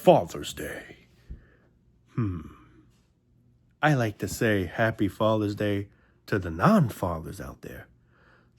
Father's Day. I like to say Happy Father's Day to the non-fathers out there.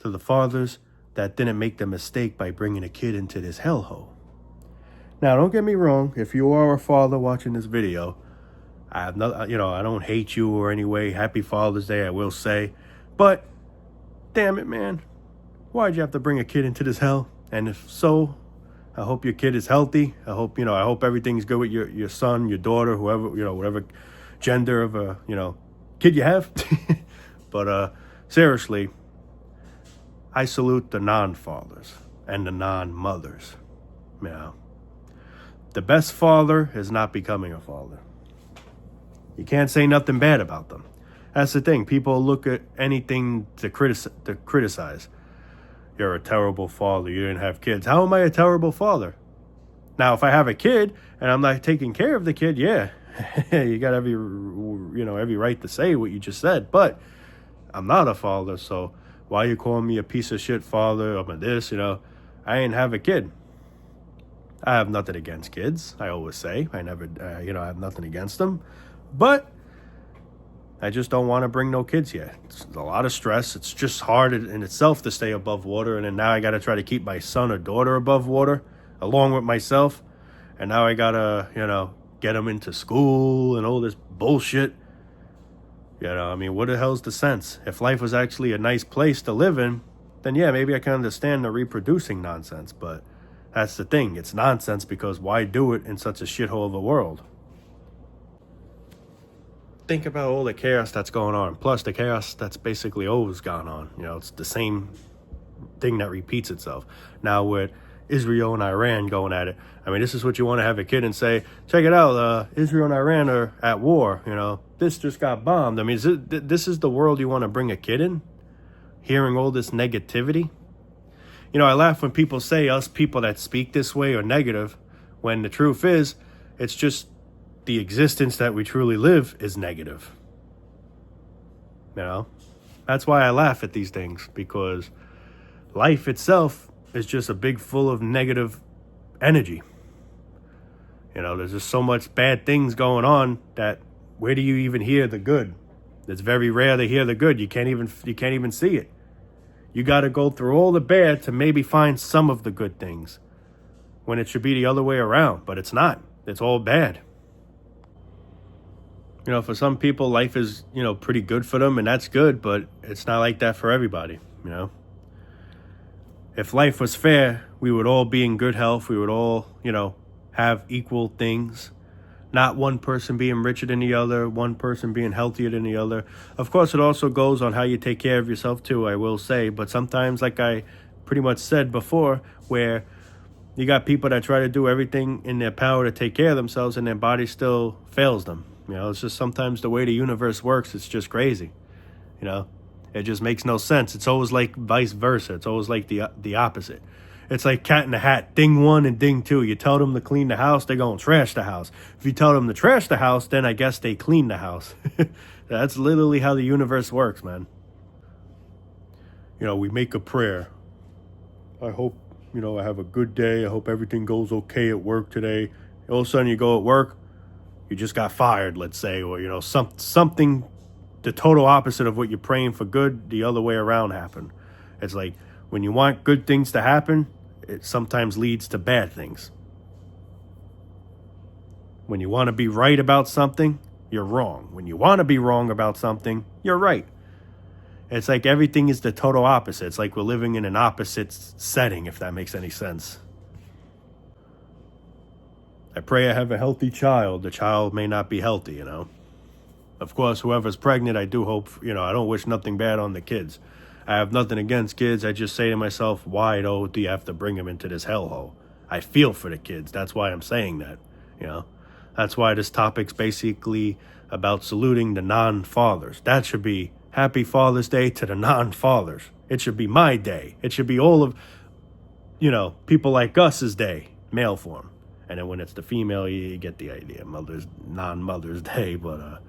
To the fathers that didn't make the mistake by bringing a kid into this hellhole. Now, don't get me wrong. If you are a father watching this video, I have no, I don't hate you or any way. Happy Father's Day, I will say. But, damn it, man. Why'd you have to bring a kid into this hell? And if so, I hope your kid is healthy. I hope everything's good with your son, your daughter, whoever, whatever gender of a, kid you have. But, seriously, I salute the non-fathers and the non-mothers. The best father is not becoming a father. You can't say nothing bad about them. That's the thing. People look at anything to criticize. You're a terrible father. You didn't have kids. How am I a terrible father? Now, if I have a kid and I'm not taking care of the kid, yeah, you got every right to say what you just said. But I'm not a father, so why you calling me a piece of shit father? I'm a this, I ain't have a kid. I have nothing against kids. I always say I never, I have nothing against them, but I just don't want to bring no kids yet. It's a lot of stress. It's just hard in itself to stay above water. And then now I got to try to keep my son or daughter above water along with myself. And now I got to, get them into school and all this bullshit. What the hell's the sense? If life was actually a nice place to live in, then yeah, maybe I can understand the reproducing nonsense. But that's the thing. It's nonsense because why do it in such a shithole of a world? Think about all the chaos that's going on. Plus the chaos that's basically always gone on. It's the same thing that repeats itself. Now with Israel and Iran going at it. This is what you want to have a kid and say, check it out, Israel and Iran are at war. This just got bombed. This is the world you want to bring a kid in? Hearing all this negativity? I laugh when people say us people that speak this way are negative, when the truth is, it's just the existence that we truly live is negative. That's why I laugh at these things, because life itself is just a big full of negative energy. There's just so much bad things going on that where do you even hear the good? It's very rare to hear the good. You can't even see it. You got to go through all the bad to maybe find some of the good things, when it should be the other way around, but it's not. It's all bad. For some people, life is, pretty good for them, and that's good, but it's not like that for everybody, If life was fair, we would all be in good health. We would all, have equal things. Not one person being richer than the other, one person being healthier than the other. Of course, it also goes on how you take care of yourself, too, I will say. But sometimes, like I pretty much said before, where you got people that try to do everything in their power to take care of themselves and their body still fails them. It's just sometimes the way the universe works, it's just crazy. It just makes no sense. It's always like vice versa. It's always like the opposite. It's like cat in the hat, ding one and ding two. You tell them to clean the house, they're going to trash the house. If you tell them to trash the house, then I guess they clean the house. That's literally how the universe works, man. We make a prayer. I hope, I have a good day. I hope everything goes okay at work today. All of a sudden you go at work, you just got fired, let's say, or, something the total opposite of what you're praying for good, the other way around happened. It's like when you want good things to happen, it sometimes leads to bad things. When you want to be right about something, you're wrong. When you want to be wrong about something, you're right. It's like everything is the total opposite. It's like we're living in an opposite setting, if that makes any sense. I pray I have a healthy child. The child may not be healthy, Of course, whoever's pregnant, I do hope, I don't wish nothing bad on the kids. I have nothing against kids. I just say to myself, why do you have to bring them into this hellhole? I feel for the kids. That's why I'm saying that, That's why this topic's basically about saluting the non-fathers. That should be Happy Father's Day to the non-fathers. It should be my day. It should be all of, people like us's day, male form. And then when it's the female, you get the idea. Non-Mother's Day. But,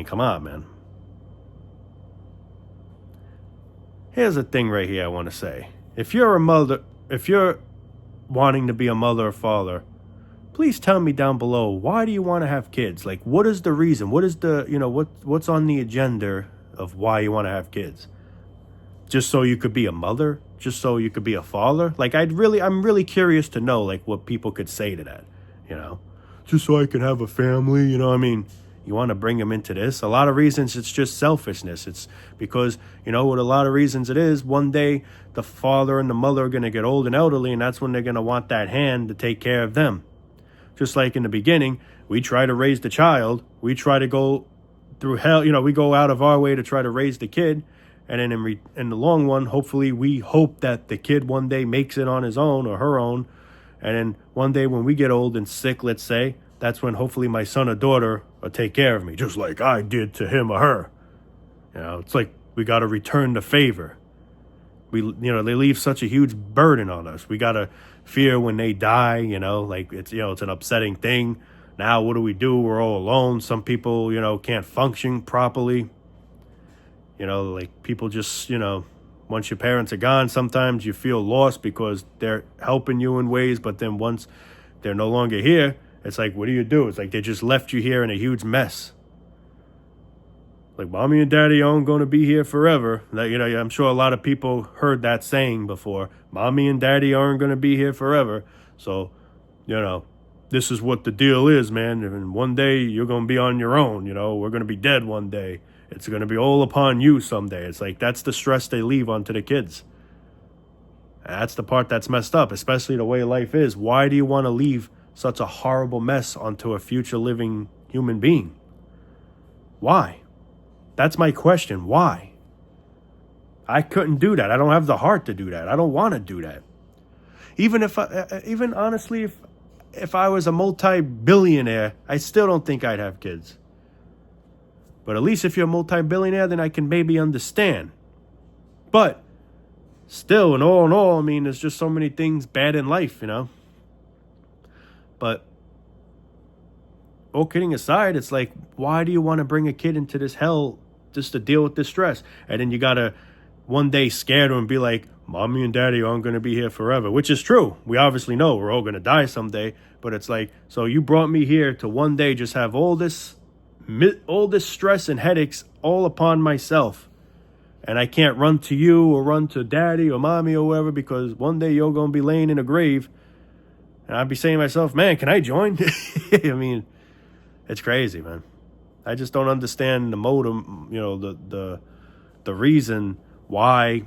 come on, man. Here's a thing right here I want to say. If you're wanting to be a mother or father, please tell me down below, why do you want to have kids? Like, what is the reason? What is the, what's on the agenda of why you want to have kids? Just so you could be a mother? Just so you could be a father? Like, I'm really curious to know, like, what people could say to that, Just so I can have a family, I mean, you want to bring them into this? A lot of reasons it's just selfishness. It's because, what a lot of reasons it is, one day the father and the mother are going to get old and elderly, and that's when they're going to want that hand to take care of them. Just like in the beginning, we try to raise the child. We try to go through hell. We go out of our way to try to raise the kid. And then in the long run, hopefully we hope that the kid one day makes it on his own or her own. And then one day when we get old and sick, let's say, that's when hopefully my son or daughter will take care of me, just like I did to him or her. It's like we got to return the favor. They leave such a huge burden on us. We got to fear when they die, like it's an upsetting thing. Now, what do? We're all alone. Some people, can't function properly. Like people just, once your parents are gone, sometimes you feel lost because they're helping you in ways. But then once they're no longer here, it's like, what do you do? It's like they just left you here in a huge mess. Like, mommy and daddy aren't going to be here forever. I'm sure a lot of people heard that saying before. Mommy and daddy aren't going to be here forever. So, this is what the deal is, man. And one day you're going to be on your own. We're going to be dead one day. It's going to be all upon you someday. It's like that's the stress they leave onto the kids. And that's the part that's messed up, especially the way life is. Why do you want to leave such a horrible mess onto a future living human being? Why? That's my question. Why? I couldn't do that. I don't have the heart to do that. I don't want to do that. Even honestly, if I was a multi-billionaire, I still don't think I'd have kids. But at least if you're a multi-billionaire, then I can maybe understand. But still, in all, I mean, there's just so many things bad in life, But all kidding aside, it's like, why do you want to bring a kid into this hell just to deal with this stress? And then you got to one day scare them and be like, mommy and daddy aren't going to be here forever, which is true. We obviously know we're all going to die someday. But it's like, so you brought me here to one day just have all this stress and headaches all upon myself. And I can't run to you or run to daddy or mommy or whoever because one day you're going to be laying in a grave. And I'd be saying to myself, man, can I join? I mean, it's crazy, man. I just don't understand the motive, the reason why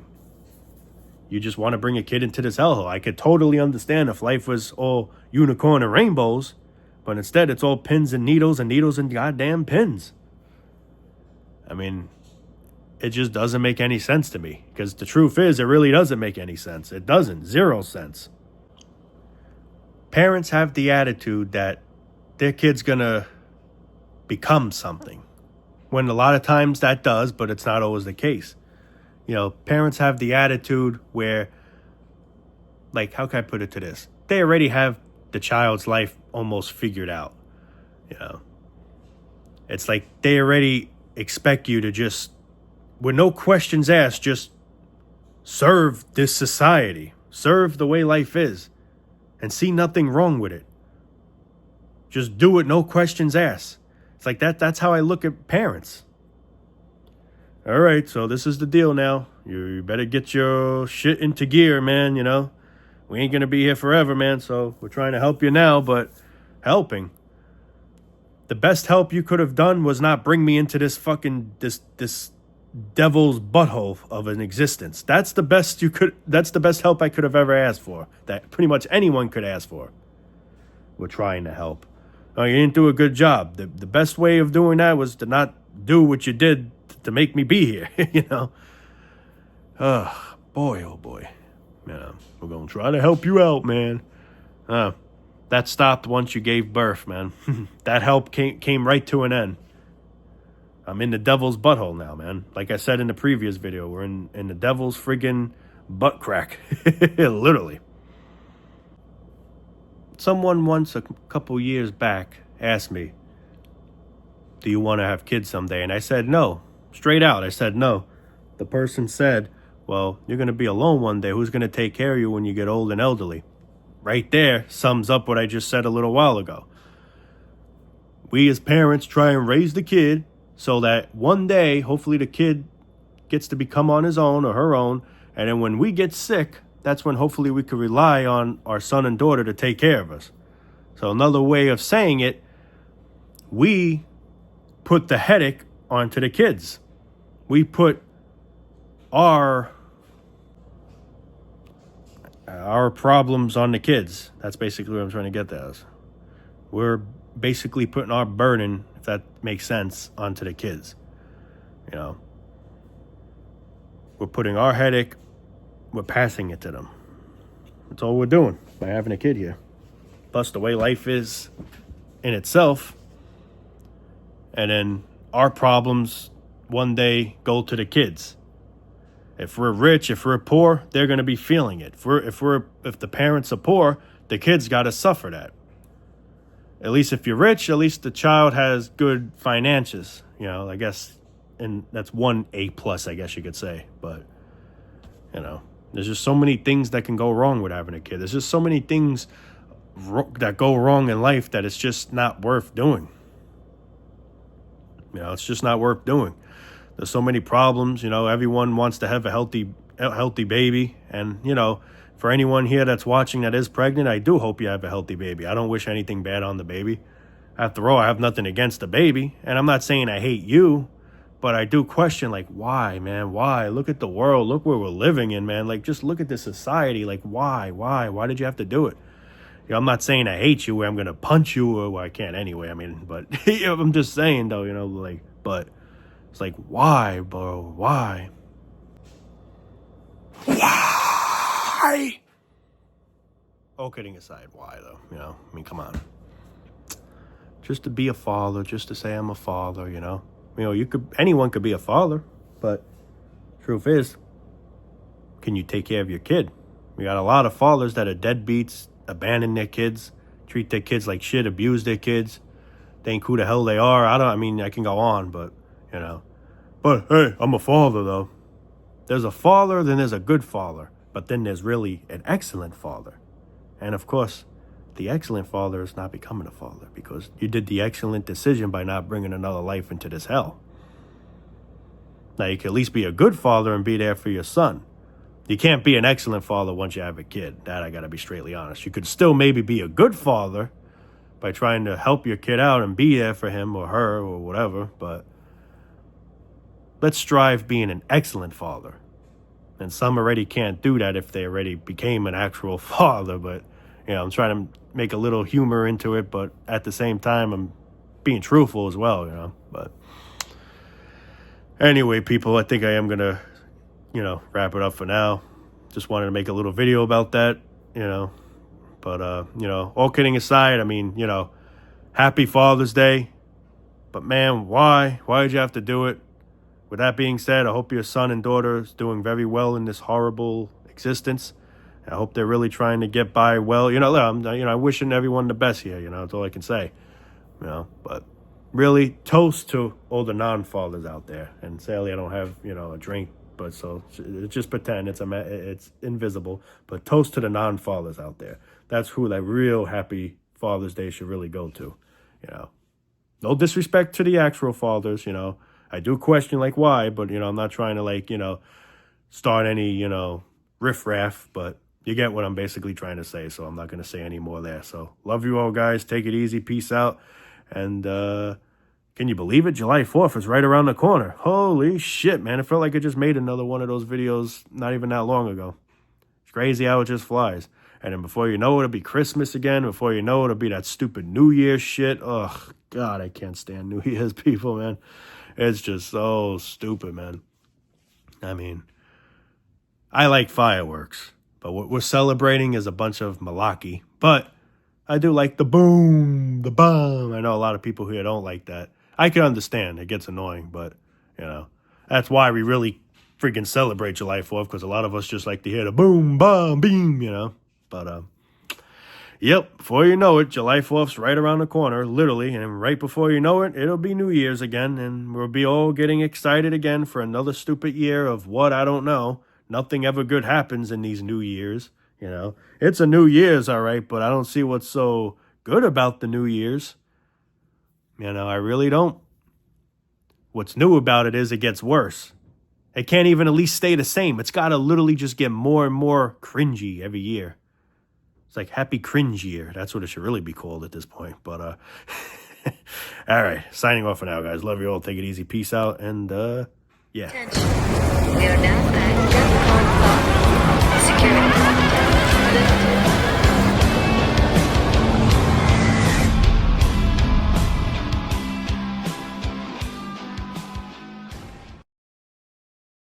you just want to bring a kid into this hellhole. I could totally understand if life was all unicorn and rainbows, but instead it's all pins and needles and goddamn pins. I mean, it just doesn't make any sense to me because the truth is it really doesn't make any sense. It doesn't. 0 sense. Parents have the attitude that their kid's going to become something when a lot of times that does, but it's not always the case. Parents have the attitude where, like, how can I put it to this? They already have the child's life almost figured out. It's like they already expect you to just, with no questions asked, just serve this society, serve the way life is, and see nothing wrong with it. Just do it, no questions asked. It's like that's how I look at parents. All right, so this is the deal now. You better get your shit into gear, man, We ain't going to be here forever, man, so we're trying to help you now, but helping. The best help you could have done was not bring me into this fucking, this devil's butthole of an existence. That's the best help I could have ever asked for. That pretty much anyone could ask for. We're trying to help. Oh, you didn't do a good job. The best way of doing that was to not do what you did to make me be here, Oh, boy. We're going to try to help you out, man. That stopped once you gave birth, man. That help came right to an end. I'm in the devil's butthole now, man. Like I said in the previous video, we're in the devil's friggin' butt crack. Literally. Someone once a couple years back asked me, do you want to have kids someday? And I said no. Straight out, I said no. The person said, well, you're going to be alone one day. Who's going to take care of you when you get old and elderly? right there sums up what I just said a little while ago. We as parents try and raise the kid so that one day, hopefully the kid gets to become on his own or her own. And then when we get sick, that's when hopefully we could rely on our son and daughter to take care of us. So another way of saying it, we put the headache onto the kids. We put our problems on the kids. That's basically what I'm trying to get at. We're basically putting our burden, if that makes sense, onto the kids. You know, we're putting our headache, we're passing it to them. That's all we're doing by having a kid here. Plus the way life is in itself. And then our problems one day go to the kids. If we're rich, if we're poor, they're going to be feeling it. If the parents are poor, the kids got to suffer that. At least if you're rich, at least the child has good finances. You know, I guess, and that's one A+, I guess you could say. But, you know, there's just so many things that can go wrong with having a kid. There's just so many things that go wrong in life that it's just not worth doing. You know, it's just not worth doing. There's so many problems. You know, everyone wants to have a healthy baby. And, you know, for anyone here that's watching that is pregnant, I do hope you have a healthy baby. I don't wish anything bad on the baby. After all, I have nothing against the baby. And I'm not saying I hate you, but I do question, like, why, man? Why? Look at the world. Look where we're living in, man. Like, just look at this society. Like, why? Why did you have to do it? You know, I'm not saying I hate you, where I'm going to punch you, or well, I can't anyway. I mean, but you know, I'm just saying, though, you know, like, but it's like, why, bro? Why? Why? All kidding aside, why, though? You know, I mean, come on. Just to be a father, just to say I'm a father, you know. You know, anyone could be a father, but truth is, can you take care of your kid? We got a lot of fathers that are deadbeats, abandon their kids, treat their kids like shit, abuse their kids, think who the hell they are. I mean, I can go on, but, you know. But, hey, I'm a father, though. There's a father, then there's a good father. But then there's really an excellent father. And, of course, the excellent father is not becoming a father because you did the excellent decision by not bringing another life into this hell. Now, you can at least be a good father and be there for your son. You can't be an excellent father once you have a kid. That I got to be straightly honest. You could still maybe be a good father by trying to help your kid out and be there for him or her or whatever. But let's strive being an excellent father. And some already can't do that if they already became an actual father. But, you know, I'm trying to make a little humor into it. But at the same time, I'm being truthful as well, you know. But anyway, people, I think I am going to, you know, wrap it up for now. Just wanted to make a little video about that, you know. But, you know, all kidding aside, I mean, you know, happy Father's Day. But, man, why? Why did you have to do it? With that being said, I hope your son and daughter is doing very well in this horrible existence. I hope they're really trying to get by well. You know, I'm wishing everyone the best here, you know. That's all I can say, you know. But really, toast to all the non-fathers out there. And sadly, I don't have, you know, a drink. But so just pretend it's invisible. But toast to the non-fathers out there. That's who that real happy Father's Day should really go to. You know, no disrespect to the actual fathers. You know, I do question like why, but you know, I'm not trying to like, you know, start any, you know, riffraff. But you get what I'm basically trying to say. So I'm not going to say any more there. So love you all, guys. Take it easy. Peace out. And can you believe it? July 4th is right around the corner. Holy shit, man. It felt like I just made another one of those videos not even that long ago. It's crazy how it just flies. And then before you know it, it'll be Christmas again. Before you know it, it'll be that stupid New Year's shit. Ugh, God, I can't stand New Year's people, man. It's just so stupid, man. I mean, I like fireworks. But what we're celebrating is a bunch of malarkey. But I do like the boom, the bomb. I know a lot of people here don't like that. I can understand. It gets annoying, but, you know, that's why we really freaking celebrate July 4th, because a lot of us just like to hear the boom, bomb, beam, you know. But, yep, before you know it, July 4th's right around the corner, literally, and right before you know it, it'll be New Year's again, and we'll be all getting excited again for another stupid year of what, I don't know. Nothing ever good happens in these New Years. You know, it's a New Year's, all right, but I don't see what's so good about the New Year's. You know, I really don't. What's new about it is it gets worse. It can't even at least stay the same. It's got to literally just get more and more cringy every year. It's like Happy Cringe Year. That's what it should really be called at this point. But, all right. Signing off for now, guys. Love you all. Take it easy. Peace out. And, yeah. Attention. We are now at Capcom Security.